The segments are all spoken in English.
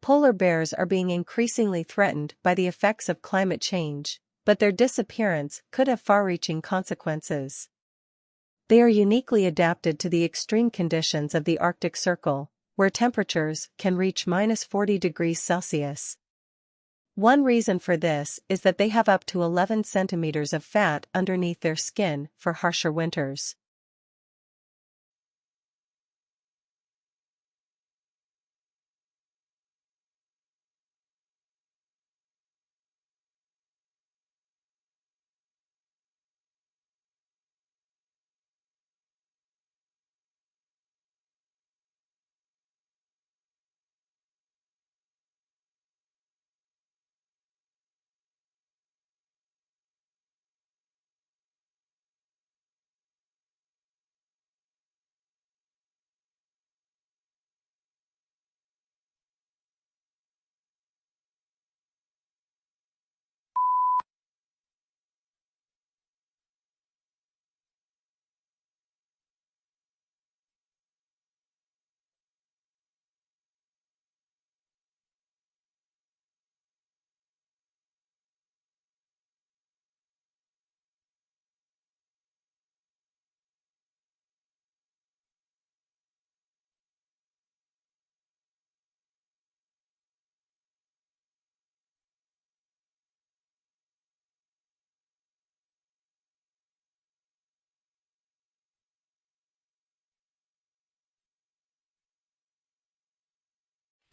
Polar bears are being increasingly threatened by the effects of climate change, but their disappearance could have far-reaching consequences. They are uniquely adapted to the extreme conditions of the Arctic Circle, where temperatures can reach -40 degrees Celsius. One reason for this is that they have up to 11 centimeters of fat underneath their skin for harsher winters.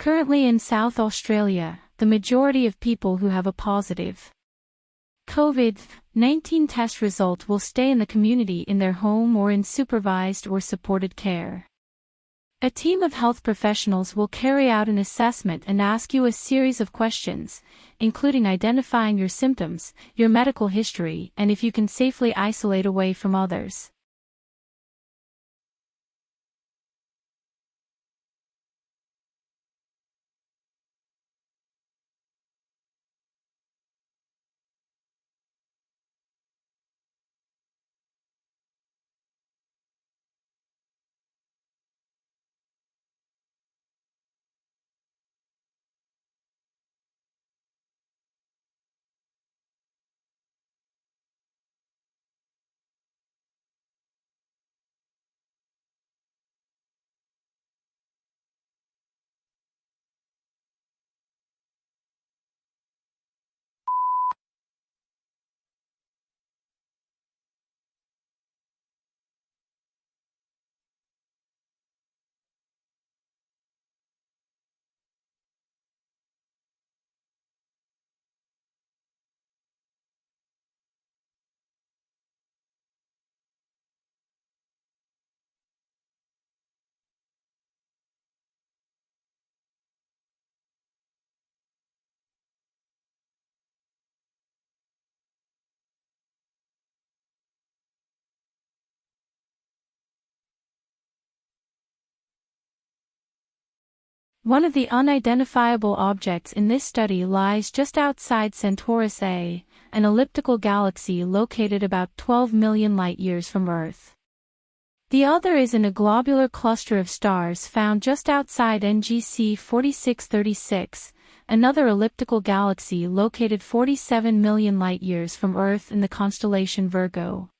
Currently in South Australia, the majority of people who have a positive COVID-19 test result will stay in the community in their home or in supervised or supported care. A team of health professionals will carry out an assessment and ask you a series of questions, including identifying your symptoms, your medical history, and if you can safely isolate away from others. One of the unidentifiable objects in this study lies just outside Centaurus A, an elliptical galaxy located about 12 million light-years from Earth. The other is in a globular cluster of stars found just outside NGC 4636, another elliptical galaxy located 47 million light-years from Earth in the constellation Virgo.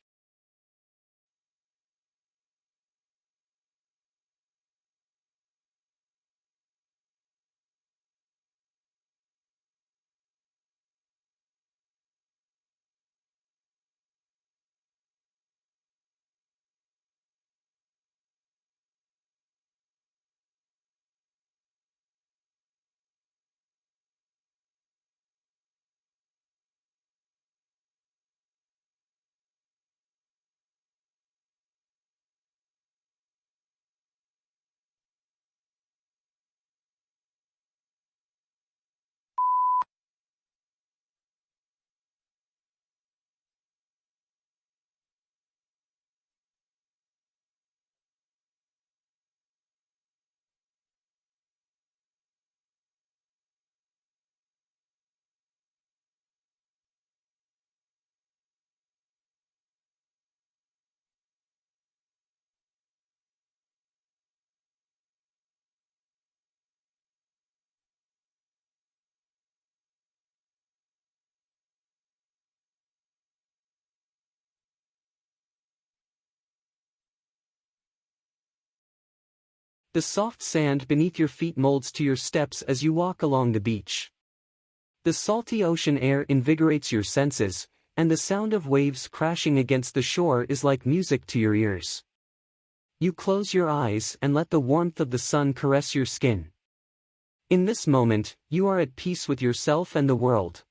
The soft sand beneath your feet molds to your steps as you walk along the beach. The salty ocean air invigorates your senses, and the sound of waves crashing against the shore is like music to your ears. You close your eyes and let the warmth of the sun caress your skin. In this moment, you are at peace with yourself and the world.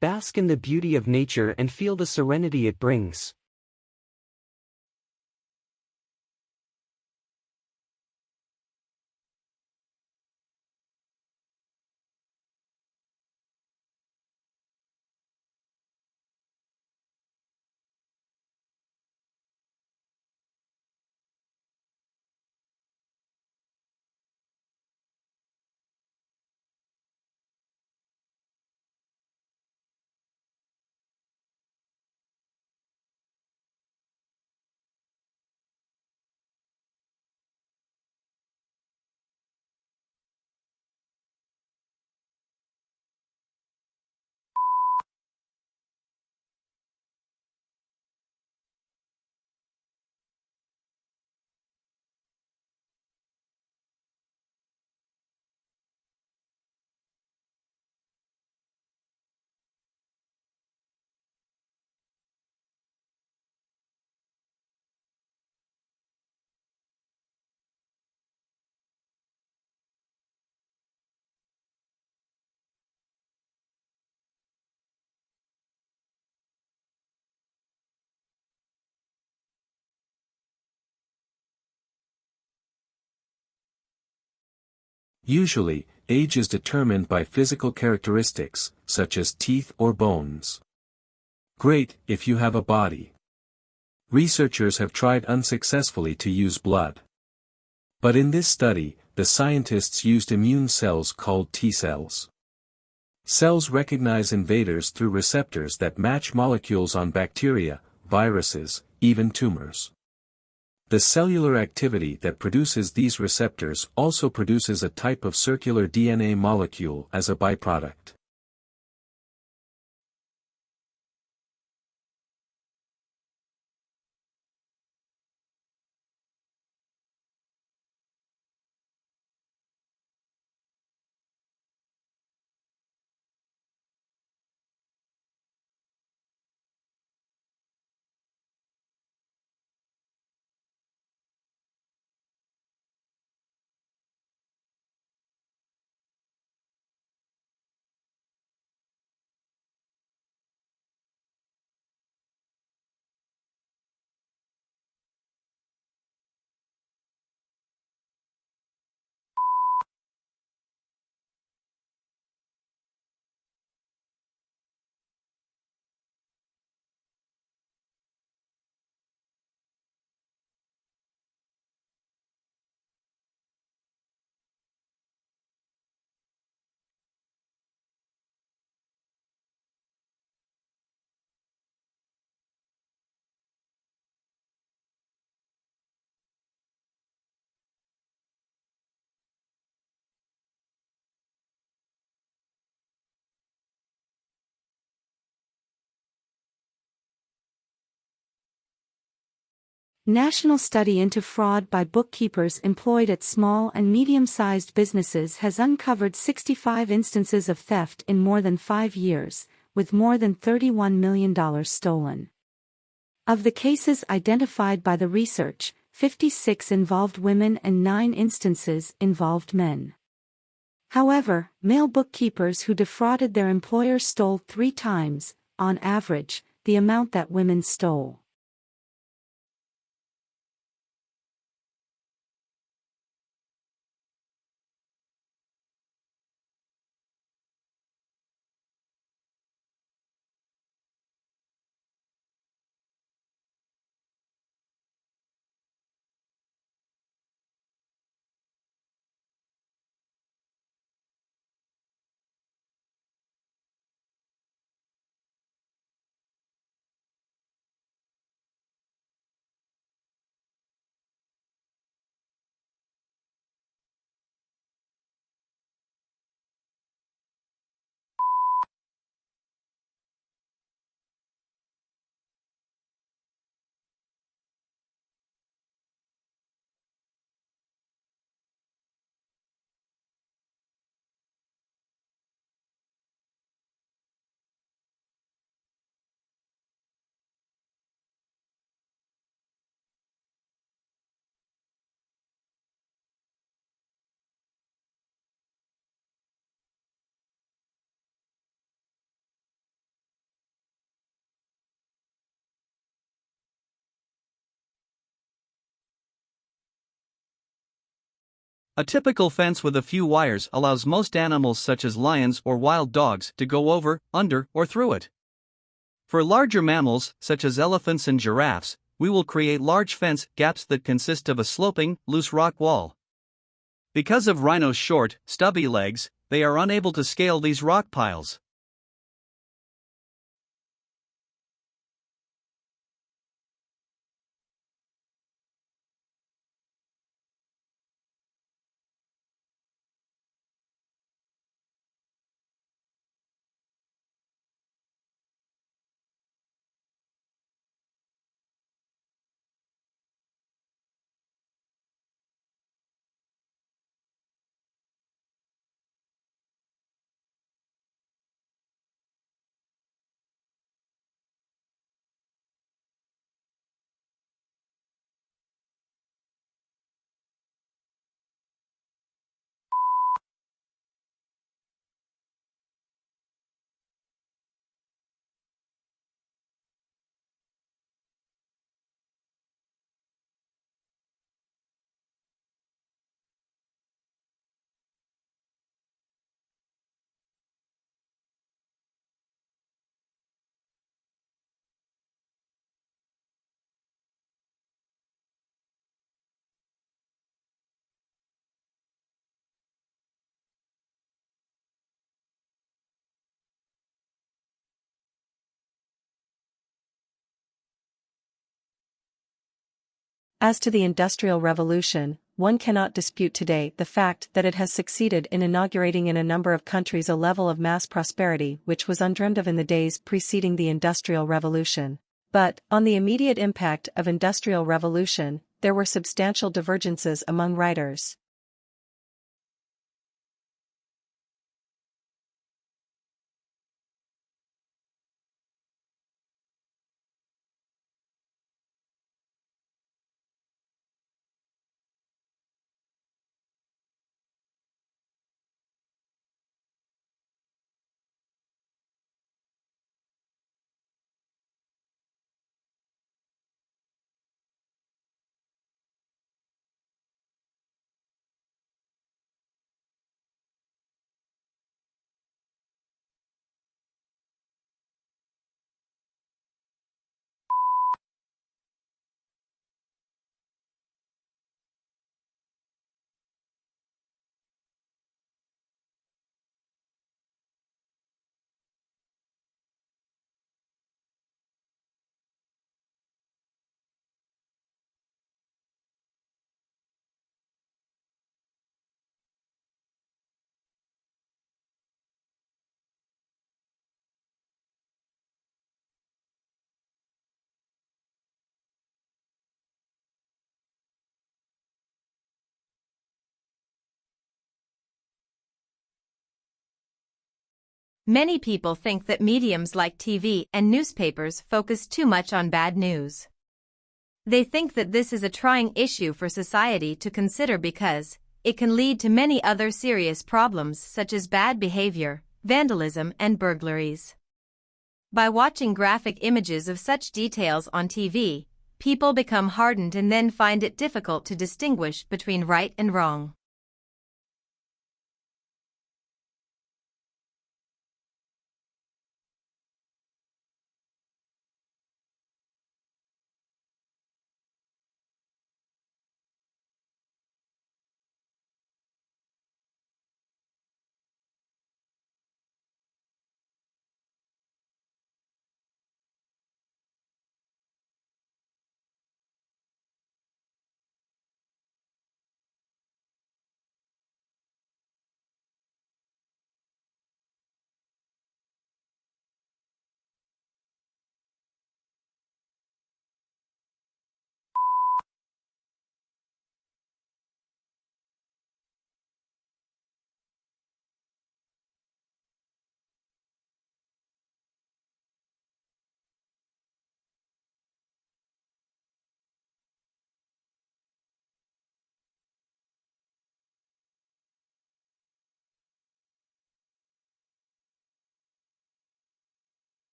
Bask in the beauty of nature and feel the serenity it brings. Usually, age is determined by physical characteristics, such as teeth or bones. Great, if you have a body. Researchers have tried unsuccessfully to use blood. But in this study, the scientists used immune cells called T cells. Cells recognize invaders through receptors that match molecules on bacteria, viruses, even tumors. The cellular activity that produces these receptors also produces a type of circular DNA molecule as a byproduct. National study into fraud by bookkeepers employed at small and medium-sized businesses has uncovered 65 instances of theft in more than 5 years, with more than $31 million stolen. Of the cases identified by the research, 56 involved women and 9 instances involved men. However, male bookkeepers who defrauded their employer stole 3 times, on average, the amount that women stole. A typical fence with a few wires allows most animals such as lions or wild dogs to go over, under, or through it. For larger mammals, such as elephants and giraffes, we will create large fence gaps that consist of a sloping, loose rock wall. Because of rhinos' short, stubby legs, they are unable to scale these rock piles. As to the Industrial Revolution, one cannot dispute today the fact that it has succeeded in inaugurating in a number of countries a level of mass prosperity which was undreamed of in the days preceding the Industrial Revolution. But, on the immediate impact of Industrial Revolution, there were substantial divergences among writers. Many people think that mediums like TV and newspapers focus too much on bad news. They think that this is a trying issue for society to consider because it can lead to many other serious problems such as bad behavior, vandalism, and burglaries. By watching graphic images of such details on TV, people become hardened and then find it difficult to distinguish between right and wrong.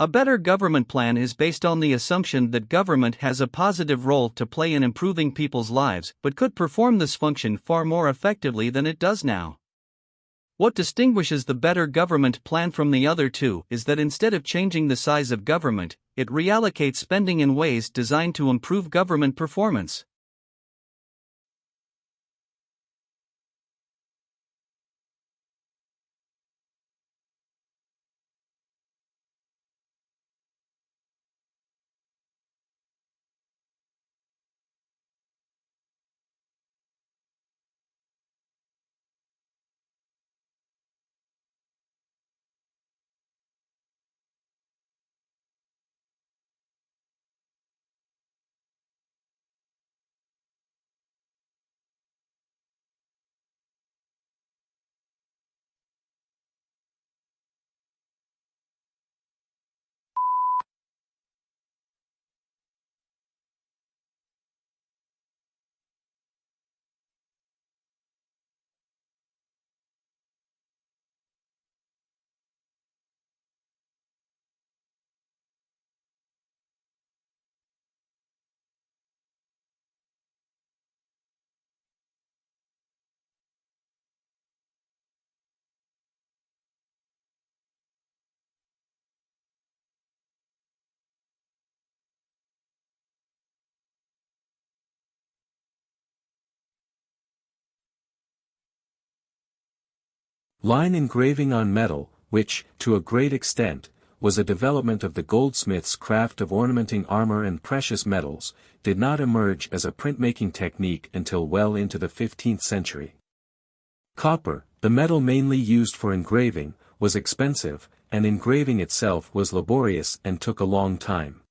A better government plan is based on the assumption that government has a positive role to play in improving people's lives but could perform this function far more effectively than it does now. What distinguishes the better government plan from the other two is that instead of changing the size of government, it reallocates spending in ways designed to improve government performance. Line engraving on metal, which, to a great extent, was a development of the goldsmith's craft of ornamenting armor and precious metals, did not emerge as a printmaking technique until well into the 15th century. Copper, the metal mainly used for engraving, was expensive, and engraving itself was laborious and took a long time.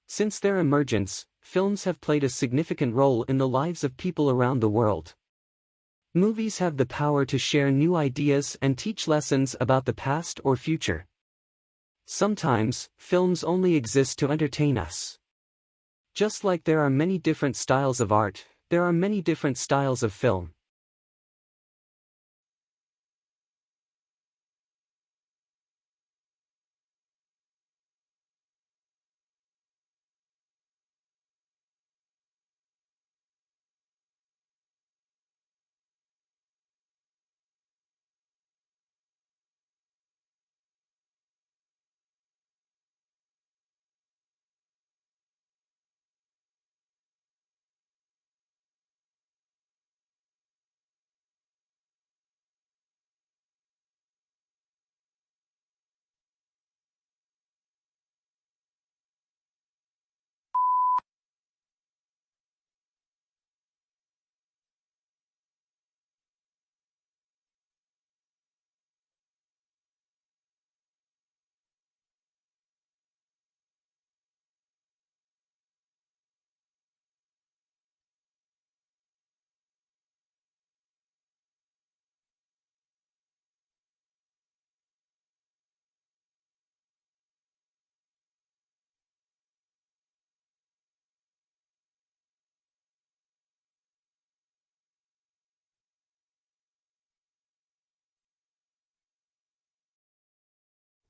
Since their emergence, films have played a significant role in the lives of people around the world. Movies have the power to share new ideas and teach lessons about the past or future. Sometimes, films only exist to entertain us. Just like there are many different styles of art, there are many different styles of film.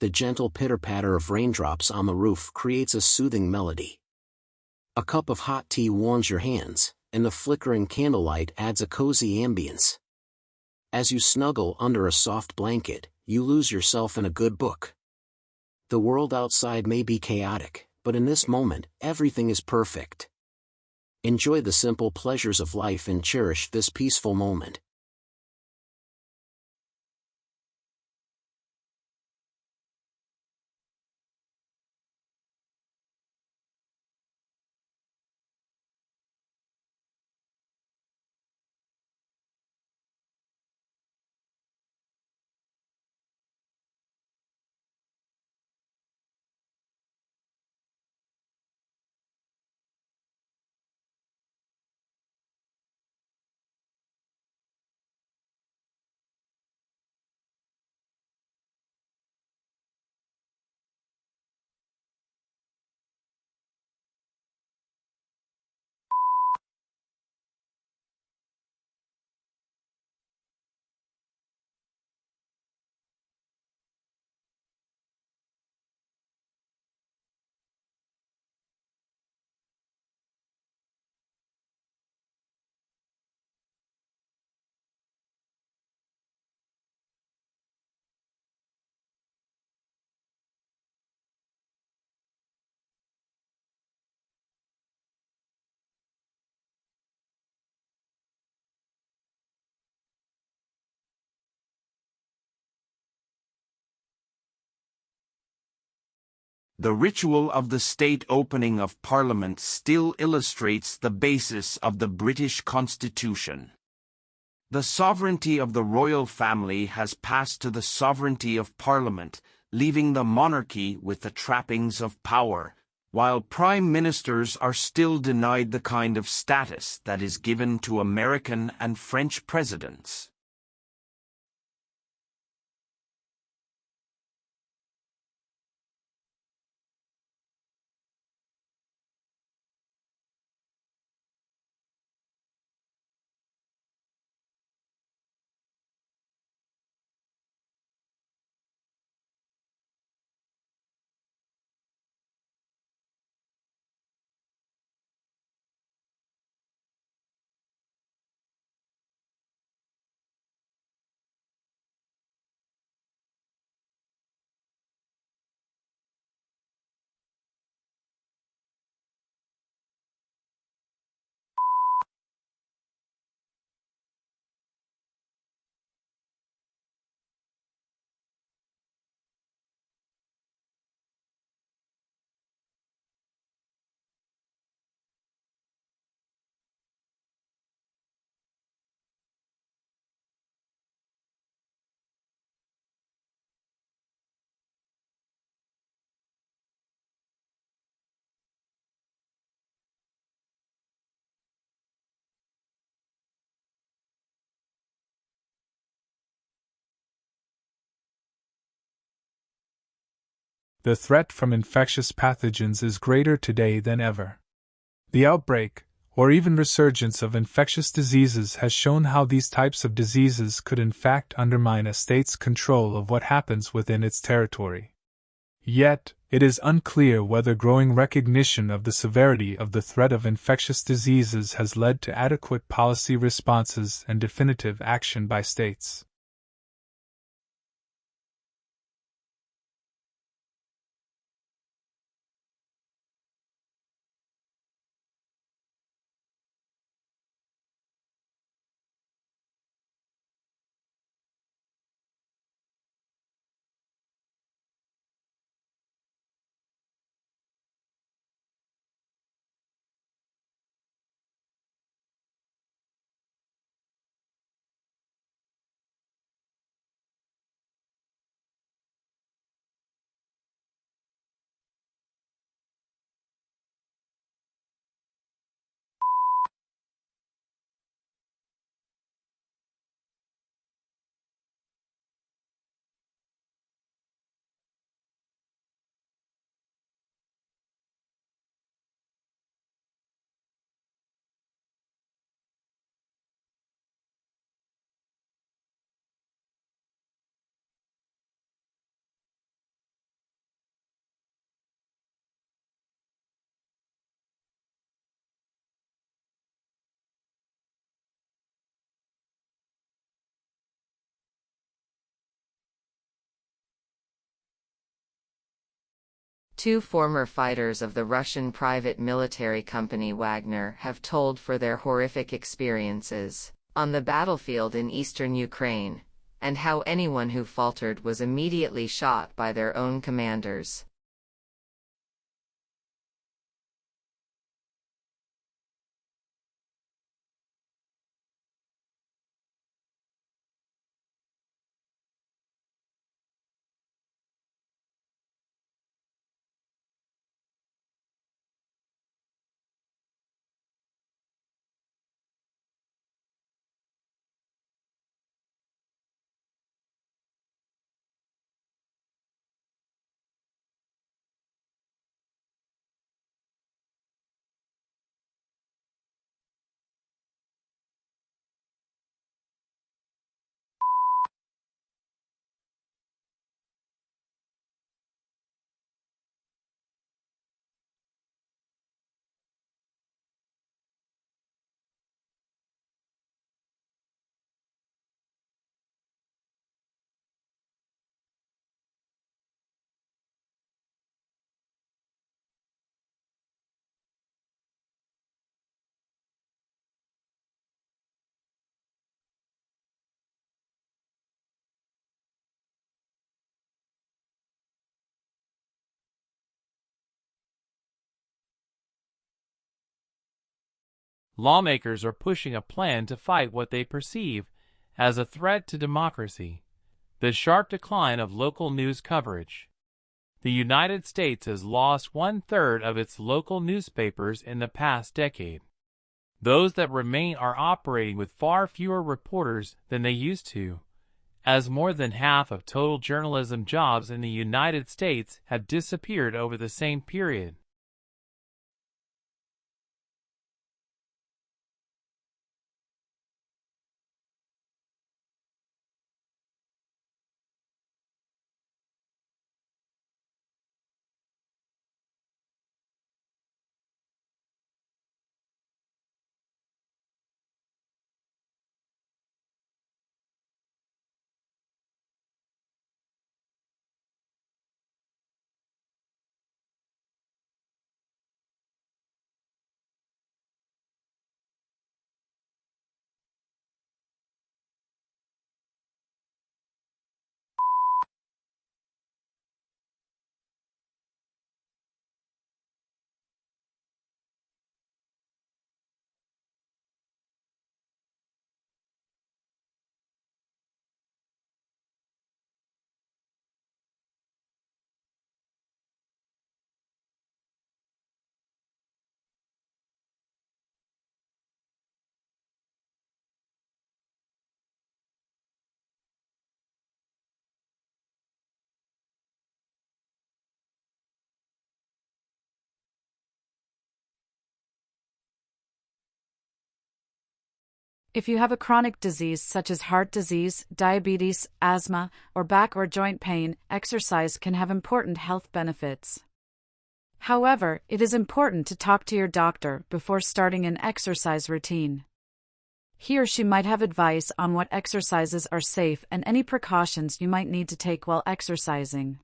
The gentle pitter-patter of raindrops on the roof creates a soothing melody. A cup of hot tea warms your hands, and the flickering candlelight adds a cozy ambience. As you snuggle under a soft blanket, you lose yourself in a good book. The world outside may be chaotic, but in this moment, everything is perfect. Enjoy the simple pleasures of life and cherish this peaceful moment. The ritual of the state opening of Parliament still illustrates the basis of the British Constitution. The sovereignty of the royal family has passed to the sovereignty of Parliament, leaving the monarchy with the trappings of power, while prime ministers are still denied the kind of status that is given to American and French presidents. The threat from infectious pathogens is greater today than ever. The outbreak, or even resurgence of infectious diseases has shown how these types of diseases could in fact undermine a state's control of what happens within its territory. Yet, it is unclear whether growing recognition of the severity of the threat of infectious diseases has led to adequate policy responses and definitive action by states. Two former fighters of the Russian private military company Wagner have told for their horrific experiences on the battlefield in eastern Ukraine, and how anyone who faltered was immediately shot by their own commanders. Lawmakers are pushing a plan to fight what they perceive as a threat to democracy: the sharp decline of local news coverage. The United States has lost 1/3 of its local newspapers in the past decade. Those that remain are operating with far fewer reporters than they used to, as more than half of total journalism jobs in the United States have disappeared over the same period. If you have a chronic disease such as heart disease, diabetes, asthma, or back or joint pain, exercise can have important health benefits. However, it is important to talk to your doctor before starting an exercise routine. He or she might have advice on what exercises are safe and any precautions you might need to take while exercising.